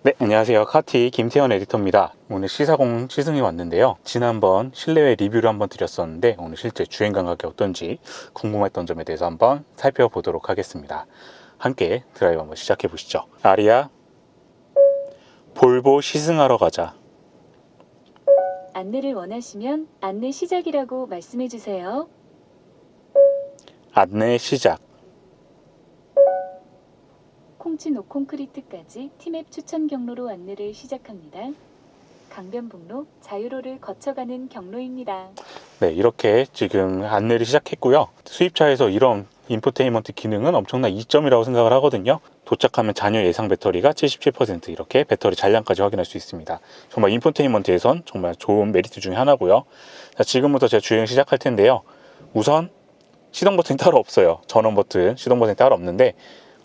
네, 안녕하세요. 카티 김태현 에디터입니다. 오늘 시사공 시승이 왔는데요. 지난번 실내외 리뷰를 한번 드렸었는데 오늘 실제 주행 감각이 어떤지 궁금했던 점에 대해서 한번 살펴보도록 하겠습니다. 함께 드라이브 한번 시작해 보시죠. 아리아, 볼보 시승하러 가자. 안내를 원하시면 안내 시작이라고 말씀해 주세요. 안내 시작. 콩치노 콘크리트까지 티맵 추천 경로로 안내를 시작합니다. 강변북로 자유로를 거쳐가는 경로입니다. 네, 이렇게 지금 안내를 시작했고요. 수입차에서 이런 인포테인먼트 기능은 엄청난 이점이라고 생각을 하거든요. 도착하면 잔여 예상 배터리가 77% 이렇게 배터리 잔량까지 확인할 수 있습니다. 정말 인포테인먼트에선 정말 좋은 메리트 중에 하나고요. 자, 지금부터 제가 주행 시작할 텐데요. 우선 시동 버튼이 따로 없어요. 전원 버튼, 시동 버튼이 따로 없는데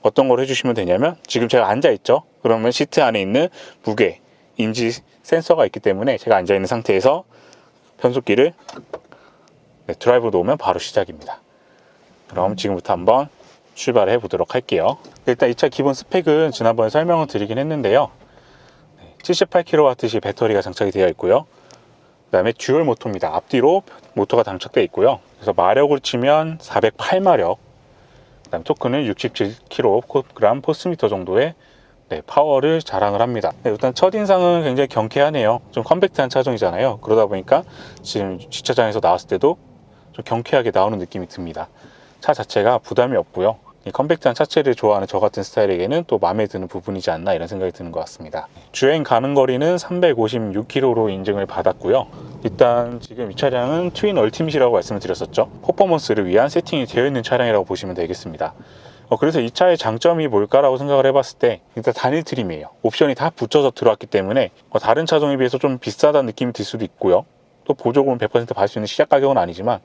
어떤 걸 해주시면 되냐면 지금 제가 앉아있죠. 그러면 시트 안에 있는 무게 인지 센서가 있기 때문에 제가 앉아있는 상태에서 변속기를 드라이브로 놓으면 바로 시작입니다. 그럼 지금부터 한번 출발해 보도록 할게요. 일단 이 차 기본 스펙은 지난번에 설명을 드리긴 했는데요. 78kWh 배터리가 장착이 되어 있고요. 그 다음에 듀얼 모터입니다. 앞뒤로 모터가 장착되어 있고요. 그래서 마력으로 치면 408마력, 그 다음 토크는 67kg 포스미터 정도의 파워를 자랑을 합니다. 일단 첫인상은 굉장히 경쾌하네요. 좀 컴팩트한 차종이잖아요. 그러다 보니까 지금 주차장에서 나왔을 때도 좀 경쾌하게 나오는 느낌이 듭니다. 차 자체가 부담이 없고요. 이 컴팩트한 차체를 좋아하는 저 같은 스타일에게는 또 마음에 드는 부분이지 않나 이런 생각이 드는 것 같습니다. 주행 가는 거리는 356km로 인증을 받았고요. 일단 지금 이 차량은 트윈 얼티밋이라고 말씀을 드렸었죠. 퍼포먼스를 위한 세팅이 되어 있는 차량이라고 보시면 되겠습니다. 그래서 이 차의 장점이 뭘까라고 생각을 해봤을 때 일단 단일 트림이에요. 옵션이 다 붙여서 들어왔기 때문에 다른 차종에 비해서 좀 비싸다는 느낌이 들 수도 있고요. 또 보조금은 100% 받을 수 있는 시작 가격은 아니지만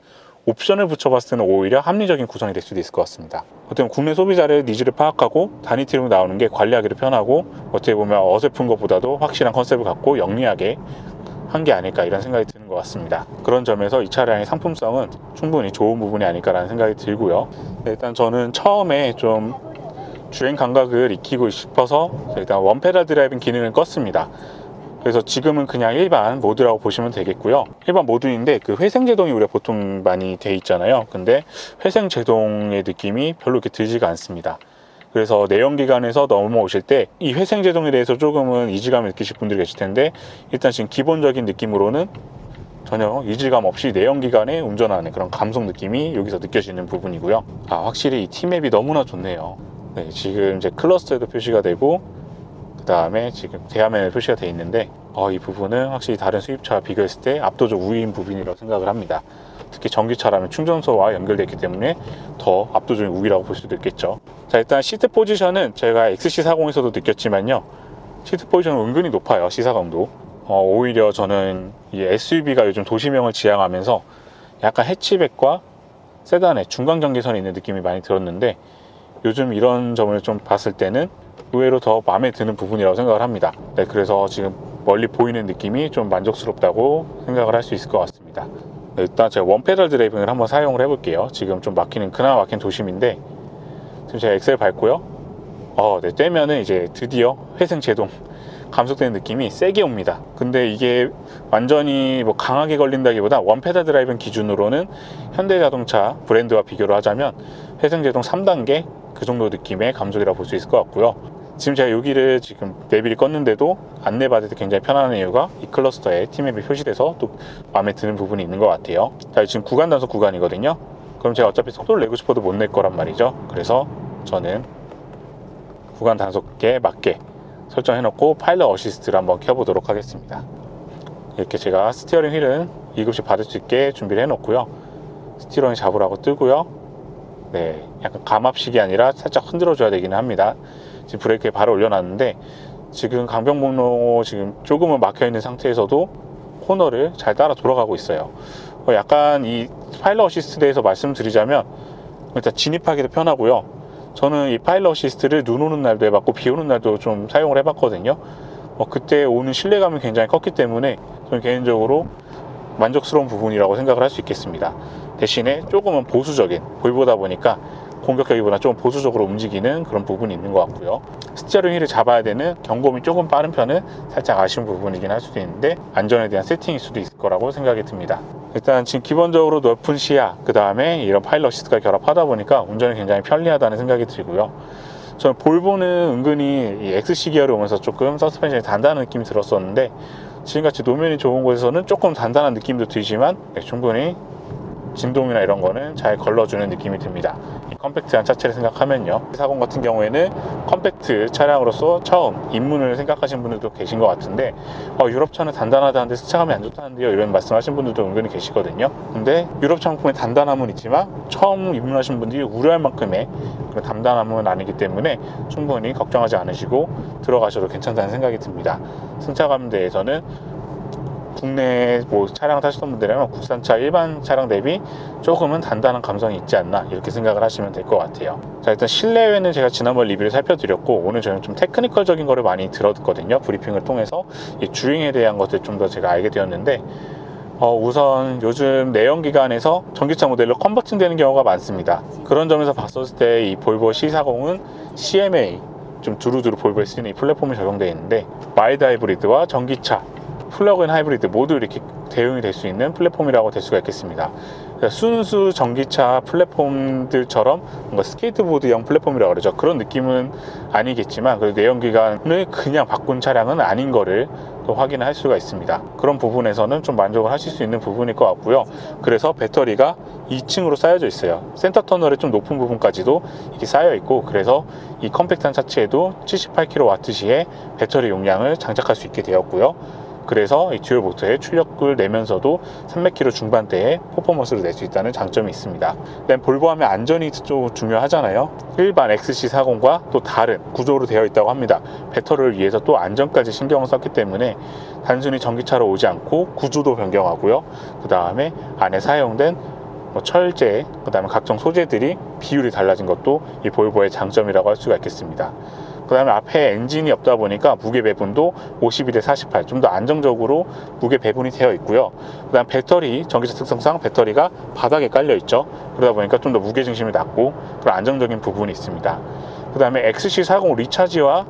옵션을 붙여봤을 때는 오히려 합리적인 구성이 될 수도 있을 것 같습니다. 어떻게 보면 국내 소비자의 니즈를 파악하고 단위 트림으로 나오는 게 관리하기도 편하고 어떻게 보면 어설픈 것보다도 확실한 컨셉을 갖고 영리하게 한 게 아닐까 이런 생각이 드는 것 같습니다. 그런 점에서 이 차량의 상품성은 충분히 좋은 부분이 아닐까라는 생각이 들고요. 일단 저는 처음에 좀 주행 감각을 익히고 싶어서 일단 원페달 드라이빙 기능을 껐습니다. 그래서 지금은 그냥 일반 모드라고 보시면 되겠고요. 일반 모드인데 그 회생 제동이 우리가 보통 많이 돼 있잖아요. 근데 회생 제동의 느낌이 별로 이렇게 들지가 않습니다. 그래서 내연기관에서 넘어오실 때 이 회생 제동에 대해서 조금은 이질감을 느끼실 분들이 계실 텐데 일단 지금 기본적인 느낌으로는 전혀 이질감 없이 내연기관에 운전하는 그런 감속 느낌이 여기서 느껴지는 부분이고요. 확실히 이 T맵이 너무나 좋네요. 네, 지금 이제 클러스터에도 표시가 되고 그 다음에 지금 대화면에 표시가 되어 있는데 이 부분은 확실히 다른 수입차와 비교했을 때 압도적 우위인 부분이라고 생각을 합니다. 특히 전기차라면 충전소와 연결되어 있기 때문에 더 압도적인 우위라고 볼 수도 있겠죠. 자, 일단 시트 포지션은 제가 XC40에서도 느꼈지만요, 시트 포지션은 은근히 높아요. C40도 오히려 저는 이 SUV가 요즘 도시명을 지향하면서 약간 해치백과 세단의 중간 경계선에 있는 느낌이 많이 들었는데 요즘 이런 점을 좀 봤을 때는 의외로 더 마음에 드는 부분이라고 생각을 합니다. 네, 그래서 지금 멀리 보이는 느낌이 좀 만족스럽다고 생각을 할 수 있을 것 같습니다. 네, 일단 제가 원페달 드라이빙을 한번 사용을 해볼게요. 지금 좀 그나마 막힌 도심인데 지금 제가 엑셀 밟고요. 네, 떼면은 이제 드디어 회생 제동 감속되는 느낌이 세게 옵니다. 근데 이게 완전히 뭐 강하게 걸린다기보다 원페달 드라이빙 기준으로는 현대자동차 브랜드와 비교를 하자면 회생 제동 3단계 그 정도 느낌의 감속이라고 볼 수 있을 것 같고요. 지금 제가 여기를 지금 내비를 껐는데도 안내받을 때 굉장히 편안한 이유가 이 클러스터에 T맵이 표시돼서 또 마음에 드는 부분이 있는 것 같아요. 자, 지금 구간 단속 구간이거든요. 그럼 제가 어차피 속도를 내고 싶어도 못 낼 거란 말이죠. 그래서 저는 구간 단속에 맞게 설정해 놓고 파일럿 어시스트를 한번 켜보도록 하겠습니다. 이렇게 제가 스티어링 휠은 2급씩 받을 수 있게 준비를 해 놓고요. 스티어링 잡으라고 뜨고요. 네, 약간 감압식이 아니라 살짝 흔들어 줘야 되기는 합니다. 지금 브레이크에 바로 올려놨는데 지금 강변북로 지금 조금은 막혀있는 상태에서도 코너를 잘 따라 돌아가고 있어요. 약간 이 파일럿 어시스트에 대해서 말씀드리자면 일단 진입하기도 편하고요. 저는 이 파일럿 어시스트를 눈 오는 날도 해봤고 비 오는 날도 좀 사용을 해봤거든요. 그때 오는 신뢰감이 굉장히 컸기 때문에 저는 개인적으로 만족스러운 부분이라고 생각을 할 수 있겠습니다. 대신에 조금은 보수적인 볼보다 보니까 공격적이거나 좀 보수적으로 움직이는 그런 부분이 있는 것 같고요. 스티어링 휠을 잡아야 되는 경고음이 조금 빠른 편은 살짝 아쉬운 부분이긴 할 수도 있는데 안전에 대한 세팅일 수도 있을 거라고 생각이 듭니다. 일단 지금 기본적으로 높은 시야, 그 다음에 이런 파일럿 시트가 결합하다 보니까 운전이 굉장히 편리하다는 생각이 들고요. 저는 볼보는 은근히 이 XC 기어를 오면서 조금 서스펜션이 단단한 느낌이 들었었는데 지금같이 노면이 좋은 곳에서는 조금 단단한 느낌도 들지만 충분히 진동이나 이런 거는 잘 걸러주는 느낌이 듭니다. 이 컴팩트한 차체를 생각하면요, 40 같은 경우에는 컴팩트 차량으로서 처음 입문을 생각하신 분들도 계신 것 같은데 유럽차는 단단하다는데 승차감이 안 좋다는데요, 이런 말씀하신 분들도 은근히 계시거든요. 근데 유럽차만큼의 단단함은 있지만 처음 입문하신 분들이 우려할 만큼의 그런 단단함은 아니기 때문에 충분히 걱정하지 않으시고 들어가셔도 괜찮다는 생각이 듭니다. 승차감에 대해서는 국내 차량 타시던 분들이라면 국산차 일반 차량 대비 조금은 단단한 감성이 있지 않나 이렇게 생각을 하시면 될 것 같아요. 자, 일단 실내외는 제가 지난번 리뷰를 살펴드렸고 오늘 저는 좀 테크니컬적인 거를 많이 들었거든요. 브리핑을 통해서 이 주행에 대한 것들 좀 더 제가 알게 되었는데 우선 요즘 내연기관에서 전기차 모델로 컨버팅 되는 경우가 많습니다. 그런 점에서 봤을 때 이 볼보 C40은 CMA 좀 두루두루 볼보에 쓰이는 이 플랫폼이 적용되어 있는데 마일드 하이브리드와 전기차, 플러그인 하이브리드 모두 이렇게 대응이 될 수 있는 플랫폼이라고 될 수가 있겠습니다. 순수 전기차 플랫폼들처럼 뭔가 스케이트보드형 플랫폼이라고 그러죠. 그런 느낌은 아니겠지만 그래도 내연기관을 그냥 바꾼 차량은 아닌 거를 또 확인을 할 수가 있습니다. 그런 부분에서는 좀 만족을 하실 수 있는 부분일 것 같고요. 그래서 배터리가 2층으로 쌓여져 있어요. 센터 터널의 좀 높은 부분까지도 이렇게 쌓여 있고, 그래서 이 컴팩트한 차체에도 78kWh의 배터리 용량을 장착할 수 있게 되었고요. 그래서 이 듀얼 모터의 출력을 내면서도 300km 중반대의 퍼포먼스를 낼 수 있다는 장점이 있습니다. 볼보 하면 안전이 좀 중요하잖아요. 일반 XC40과 또 다른 구조로 되어 있다고 합니다. 배터리를 위해서 또 안전까지 신경을 썼기 때문에 단순히 전기차로 오지 않고 구조도 변경하고요. 그 다음에 안에 사용된 철제, 그 다음에 각종 소재들이 비율이 달라진 것도 이 볼보의 장점이라고 할 수가 있겠습니다. 그 다음에 앞에 엔진이 없다 보니까 무게 배분도 51에 48, 좀 더 안정적으로 무게 배분이 되어 있고요. 그 다음 배터리, 전기차 특성상 배터리가 바닥에 깔려 있죠. 그러다 보니까 좀 더 무게 중심이 낮고 그런 안정적인 부분이 있습니다. 그 다음에 XC40 리차지와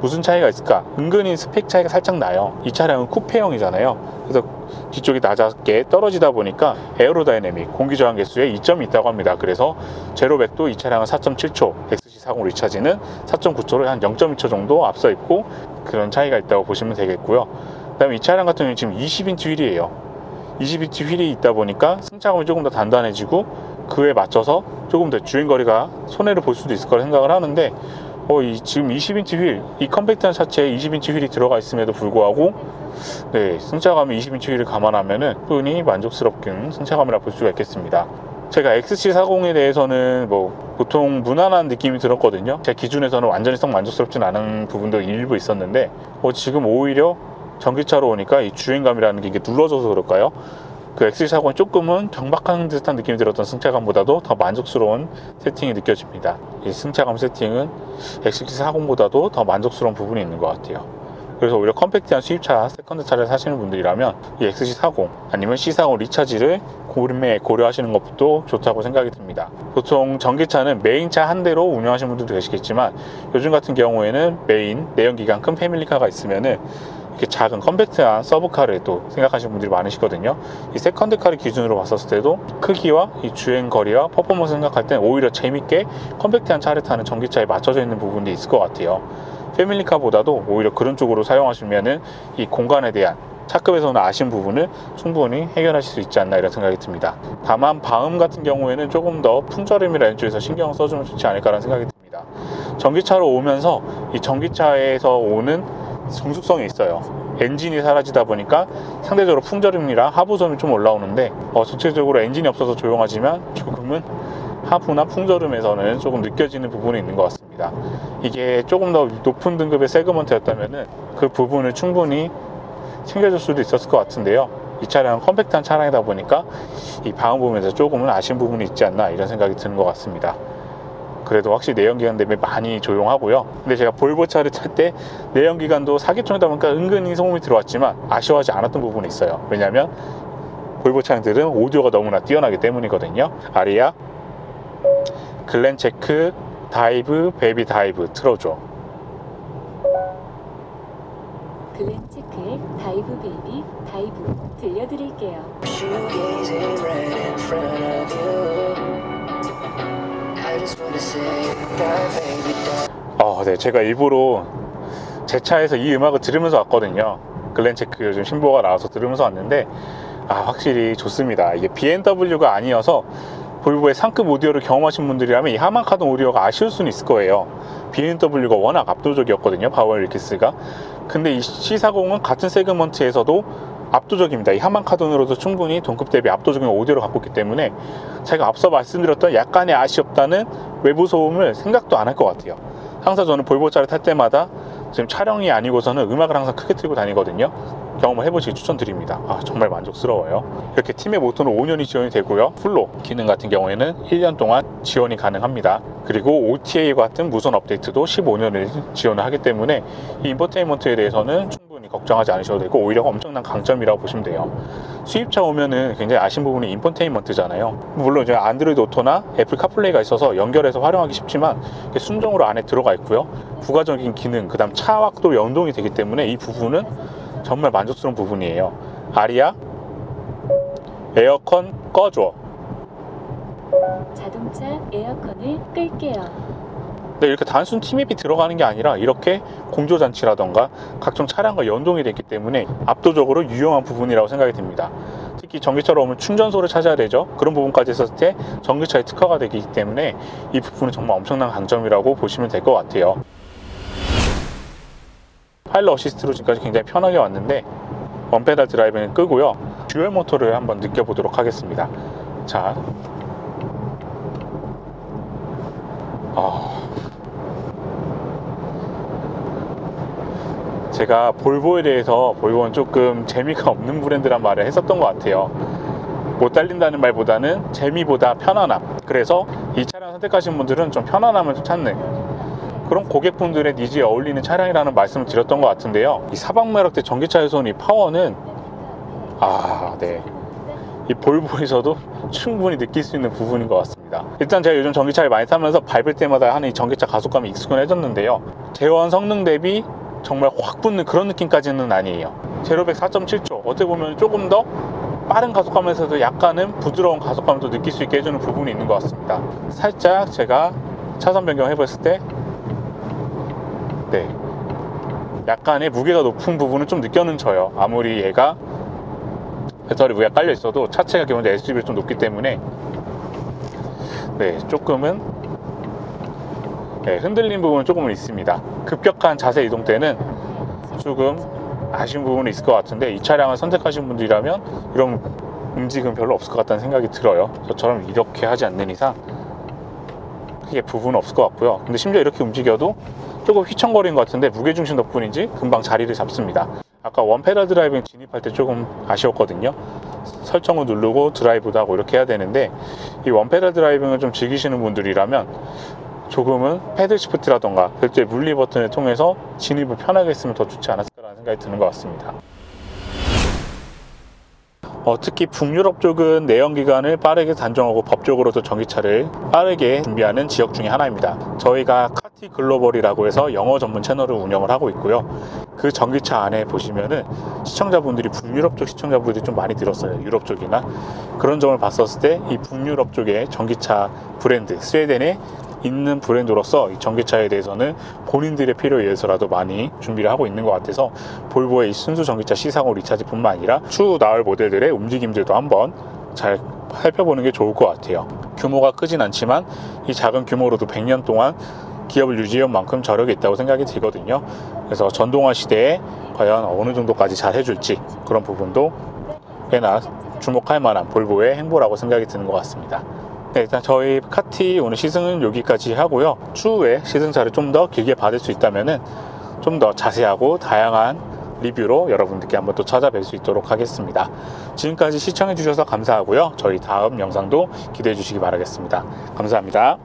무슨 차이가 있을까? 은근히 스펙 차이가 살짝 나요. 이 차량은 쿠페형이잖아요. 그래서 뒤쪽이 낮게 떨어지다 보니까 에어로다이내믹, 공기저항 개수에 이점이 있다고 합니다. 그래서 제로백도 이 차량은 4.7초, XC40 리차지는 4.9초로 한 0.2초 정도 앞서 있고 그런 차이가 있다고 보시면 되겠고요. 그 다음에 이 차량 같은 경우는 지금 20인치 휠이에요. 20인치 휠이 있다 보니까 승차감이 조금 더 단단해지고 그에 맞춰서 조금 더 주행거리가 손해를 볼 수도 있을 거라 생각을 하는데 지금 20인치 휠, 이 컴팩트한 차체에 20인치 휠이 들어가 있음에도 불구하고 승차감이 20인치 휠을 감안하면은 충분히 만족스럽긴 승차감이라 볼 수가 있겠습니다. 제가 XC40에 대해서는 보통 무난한 느낌이 들었거든요. 제 기준에서는 완전히 썩 만족스럽진 않은 부분도 일부 있었는데 지금 오히려 전기차로 오니까 이 주행감이라는 게 이게 눌러져서 그럴까요? 그 XC40은 조금은 경박한 듯한 느낌이 들었던 승차감보다도 더 만족스러운 세팅이 느껴집니다. 이 승차감 세팅은 XC40보다도 더 만족스러운 부분이 있는 것 같아요. 그래서 오히려 컴팩트한 수입차, 세컨드차를 사시는 분들이라면 이 XC40 아니면 C40 리차지를 고려하시는 것도 좋다고 생각이 듭니다. 보통 전기차는 메인차 한 대로 운영하시는 분들도 계시겠지만 요즘 같은 경우에는 메인, 내연기관 큰 패밀리카가 있으면은 이렇게 작은 컴팩트한 서브카를 또 생각하시는 분들이 많으시거든요. 이 세컨드카를 기준으로 봤었을 때도 크기와 이 주행거리와 퍼포먼스 생각할 땐 오히려 재밌게 컴팩트한 차를 타는 전기차에 맞춰져 있는 부분이 있을 것 같아요. 패밀리카보다도 오히려 그런 쪽으로 사용하시면은 이 공간에 대한 차급에서는 아쉬운 부분을 충분히 해결하실 수 있지 않나 이런 생각이 듭니다. 다만 방음 같은 경우에는 조금 더 풍절음이라는 쪽에서 신경을 써주면 좋지 않을까라는 생각이 듭니다. 전기차로 오면서 이 전기차에서 오는 정숙성이 있어요. 엔진이 사라지다 보니까 상대적으로 풍절음이랑 하부섬이 좀 올라오는데 전체적으로 엔진이 없어서 조용하지만 조금은 하부나 풍절음에서는 조금 느껴지는 부분이 있는 것 같습니다. 이게 조금 더 높은 등급의 세그먼트였다면 그 부분을 충분히 챙겨줄 수도 있었을 것 같은데요. 이 차량은 컴팩트한 차량이다 보니까 이 방음 부분에서 조금은 아쉬운 부분이 있지 않나 이런 생각이 드는 것 같습니다. 그래도 확실히 내연기관 대비 많이 조용하고요. 근데 제가 볼보 차를 탈 때 내연기관도 사기통이다 보니까 은근히 소음이 들어왔지만 아쉬워하지 않았던 부분이 있어요. 왜냐하면 볼보 차량들은 오디오가 너무나 뛰어나기 때문이거든요. 아리아 글렌체크 다이브 베이비 다이브 틀어줘. 글렌체크의 다이브 베이비 다이브 들려드릴게요. Shoegazing right in front of you. I just wanna say, die, baby, die. 네, 제가 일부러 제 차에서 이 음악을 들으면서 왔거든요. 글렌체크 요즘 신보가 나와서 들으면서 왔는데 확실히 좋습니다. 이게 BMW가 아니어서 볼보의 상급 오디오를 경험하신 분들이라면 이 하만카돈 오디오가 아쉬울 수는 있을 거예요. BMW가 워낙 압도적이었거든요, 파월 윌키스가. 근데 이 C40은 같은 세그먼트에서도 압도적입니다. 이 하만카돈으로도 충분히 동급 대비 압도적인 오디오를 갖고 있기 때문에 제가 앞서 말씀드렸던 약간의 아쉬웠다는 외부 소음을 생각도 안 할 것 같아요. 항상 저는 볼보차를 탈 때마다 지금 촬영이 아니고서는 음악을 항상 크게 틀고 다니거든요. 경험을 해보시기 추천드립니다. 정말 만족스러워요. 이렇게 팀의 모터는 5년이 지원이 되고요. 풀로 기능 같은 경우에는 1년 동안 지원이 가능합니다. 그리고 OTA 같은 무선 업데이트도 15년을 지원을 하기 때문에 이 인포테인먼트에 대해서는 충분히 걱정하지 않으셔도 되고 오히려 엄청난 강점이라고 보시면 돼요. 수입차 오면은 굉장히 아쉬운 부분이 인포테인먼트잖아요. 물론 이제 안드로이드 오토나 애플 카플레이가 있어서 연결해서 활용하기 쉽지만 순정으로 안에 들어가 있고요. 부가적인 기능, 그 다음 차와도 연동이 되기 때문에 이 부분은 정말 만족스러운 부분이에요. 아리아 에어컨 꺼줘. 자동차 에어컨을 끌게요. 네, 이렇게 단순 티맵이 들어가는 게 아니라 이렇게 공조장치라던가 각종 차량과 연동이 됐기 때문에 압도적으로 유용한 부분이라고 생각이 듭니다. 특히 전기차로 오면 충전소를 찾아야 되죠. 그런 부분까지 했을 때 전기차에 특화가 되기 때문에 이 부분은 정말 엄청난 강점이라고 보시면 될 것 같아요. 파일럿 어시스트로 지금까지 굉장히 편하게 왔는데 원페달 드라이브는 끄고요. 듀얼 모터를 한번 느껴보도록 하겠습니다. 자, 제가 볼보에 대해서 볼보는 조금 재미가 없는 브랜드란 말을 했었던 것 같아요. 못 달린다는 말보다는 재미보다 편안함. 그래서 이 차량 선택하신 분들은 좀 편안함을 찾는 그런 고객분들의 니즈에 어울리는 차량이라는 말씀을 드렸던 것 같은데요. 이 사방매력대 전기차에서 온 이 파워는 네, 이 볼보에서도 충분히 느낄 수 있는 부분인 것 같습니다. 일단 제가 요즘 전기차를 많이 타면서 밟을 때마다 하는 이 전기차 가속감이 익숙해졌는데요. 제원 성능 대비 정말 확 붙는 그런 느낌까지는 아니에요. 제로백 4.7초 어떻게 보면 조금 더 빠른 가속감에서도 약간은 부드러운 가속감도 느낄 수 있게 해주는 부분이 있는 것 같습니다. 살짝 제가 차선 변경을 해봤을 때 약간의 무게가 높은 부분은 좀 느껴져요. 아무리 얘가 배터리 무게가 깔려 있어도 차체가 기본적으로 SUV를 좀 높기 때문에 조금은 흔들린 부분은 조금은 있습니다. 급격한 자세 이동 때는 조금 아쉬운 부분이 있을 것 같은데 이 차량을 선택하신 분들이라면 이런 움직임은 별로 없을 것 같다는 생각이 들어요. 저처럼 이렇게 하지 않는 이상 크게 부분은 없을 것 같고요. 근데 심지어 이렇게 움직여도 조금 휘청거리는 것 같은데 무게중심 덕분인지 금방 자리를 잡습니다. 아까 원페달 드라이빙 진입할 때 조금 아쉬웠거든요. 설정을 누르고 드라이브도 하고 이렇게 해야 되는데 이 원페달 드라이빙을 좀 즐기시는 분들이라면 조금은 패들 시프트라던가 별도의 물리 버튼을 통해서 진입을 편하게 했으면 더 좋지 않았을까라는 생각이 드는 것 같습니다. 특히 북유럽 쪽은 내연기관을 빠르게 단종하고 법적으로도 전기차를 빠르게 준비하는 지역 중에 하나입니다. 저희가 카티 글로벌이라고 해서 영어 전문 채널을 운영을 하고 있고요. 그 전기차 안에 보시면은 시청자분들이 북유럽 쪽 시청자분들이 좀 많이 들었어요. 유럽 쪽이나 그런 점을 봤었을 때 이 북유럽 쪽의 전기차 브랜드 스웨덴에 있는 브랜드로서 이 전기차에 대해서는 본인들의 필요에 의해서라도 많이 준비를 하고 있는 것 같아서 볼보의 이 순수 전기차 C40 리차지뿐만 아니라 추후 나올 모델들의 움직임들도 한번 잘 살펴보는 게 좋을 것 같아요. 규모가 크진 않지만 이 작은 규모로도 100년 동안 기업을 유지해온 만큼 저력이 있다고 생각이 들거든요. 그래서 전동화 시대에 과연 어느 정도까지 잘 해줄지 그런 부분도 꽤나 주목할 만한 볼보의 행보라고 생각이 드는 것 같습니다. 일단 저희 카티 오늘 시승은 여기까지 하고요. 추후에 시승차를 좀 더 길게 받을 수 있다면은 좀 더 자세하고 다양한 리뷰로 여러분들께 한번 또 찾아뵐 수 있도록 하겠습니다. 지금까지 시청해 주셔서 감사하고요. 저희 다음 영상도 기대해 주시기 바라겠습니다. 감사합니다.